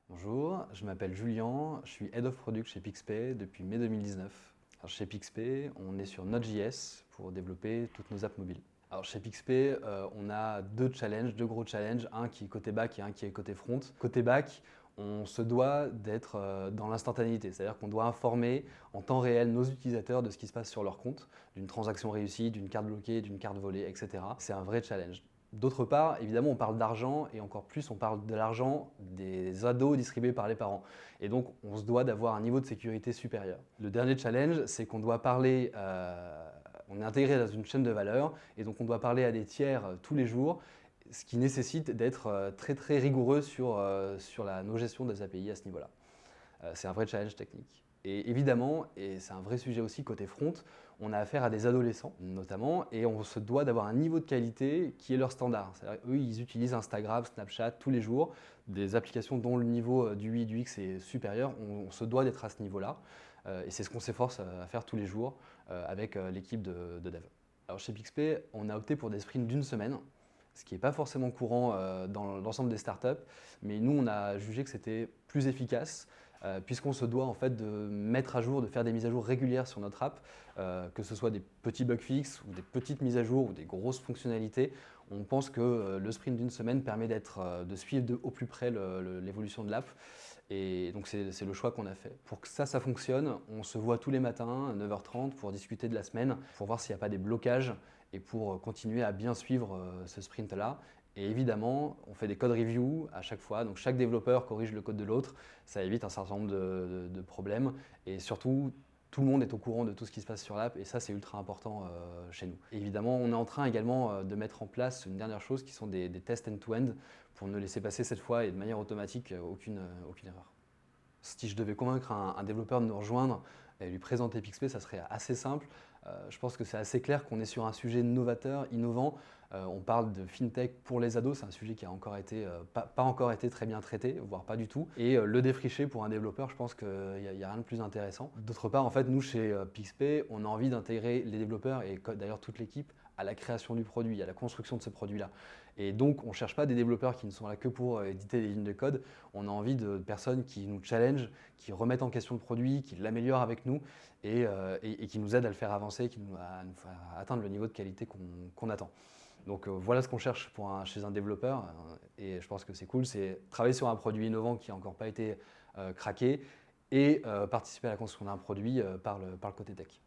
Bonjour, je m'appelle Julien, je suis Head of Product chez Pixpay depuis mai 2019. Alors chez Pixpay, on est sur Node.js pour développer toutes nos apps mobiles. Alors chez Pixpay, on a deux gros challenges, un qui est côté back et un qui est côté front. Côté back, on se doit d'être dans l'instantanéité, c'est-à-dire qu'on doit informer en temps réel nos utilisateurs de ce qui se passe sur leur compte, d'une transaction réussie, d'une carte bloquée, d'une carte volée, etc. C'est un vrai challenge. D'autre part, évidemment, on parle d'argent et encore plus, on parle de l'argent des ados distribués par les parents. Et donc, on se doit d'avoir un niveau de sécurité supérieur. Le dernier challenge, c'est qu'on doit parler, on est intégré dans une chaîne de valeur et donc on doit parler à des tiers tous les jours, ce qui nécessite d'être très rigoureux sur nos gestions des API à ce niveau-là. C'est un vrai challenge technique. Et évidemment, et c'est un vrai sujet aussi côté front, on a affaire à des adolescents notamment, et on se doit d'avoir un niveau de qualité qui est leur standard. C'est-à-dire eux, ils utilisent Instagram, Snapchat tous les jours, des applications dont le niveau du UI et du X est supérieur, on se doit d'être à ce niveau-là, et c'est ce qu'on s'efforce à faire tous les jours avec l'équipe de dev. Alors chez Pixpay, on a opté pour des sprints d'une semaine, ce qui n'est pas forcément courant dans l'ensemble des startups, mais nous on a jugé que c'était plus efficace puisqu'on se doit en fait de mettre à jour, de faire des mises à jour régulières sur notre app, que ce soit des petits bugs fixes ou des petites mises à jour ou des grosses fonctionnalités. On pense que le sprint d'une semaine permet de suivre au plus près l'évolution de l'app. Et donc c'est le choix qu'on a fait. Pour que ça fonctionne, on se voit tous les matins à 9h30 pour discuter de la semaine, pour voir s'il n'y a pas des blocages et pour continuer à bien suivre ce sprint-là. Et évidemment, on fait des code reviews à chaque fois, donc chaque développeur corrige le code de l'autre, ça évite un certain nombre de problèmes et surtout, tout le monde est au courant de tout ce qui se passe sur l'app et ça c'est ultra important chez nous. Et évidemment, on est en train également de mettre en place une dernière chose qui sont des tests end-to-end pour ne laisser passer cette fois et de manière automatique aucune erreur. Si je devais convaincre un développeur de nous rejoindre et lui présenter Pixpay, ça serait assez simple. Je pense que c'est assez clair qu'on est sur un sujet novateur, innovant. On parle de fintech pour les ados, c'est un sujet qui a encore été, pas encore été très bien traité, voire pas du tout. Et le défricher pour un développeur, je pense qu'il n'y a rien de plus intéressant. D'autre part, en fait, nous chez Pixpay, on a envie d'intégrer les développeurs et d'ailleurs toute l'équipe à la création du produit, à la construction de ce produit-là. Et donc, on ne cherche pas des développeurs qui ne sont là que pour éditer des lignes de code. On a envie de personnes qui nous challengent, qui remettent en question le produit, qui l'améliorent avec nous et qui nous aident à le faire avancer, à nous faire atteindre le niveau de qualité qu'on attend. Donc voilà ce qu'on cherche chez un développeur et je pense que c'est cool, c'est travailler sur un produit innovant qui n'a encore pas été craqué et participer à la construction d'un produit par le côté tech.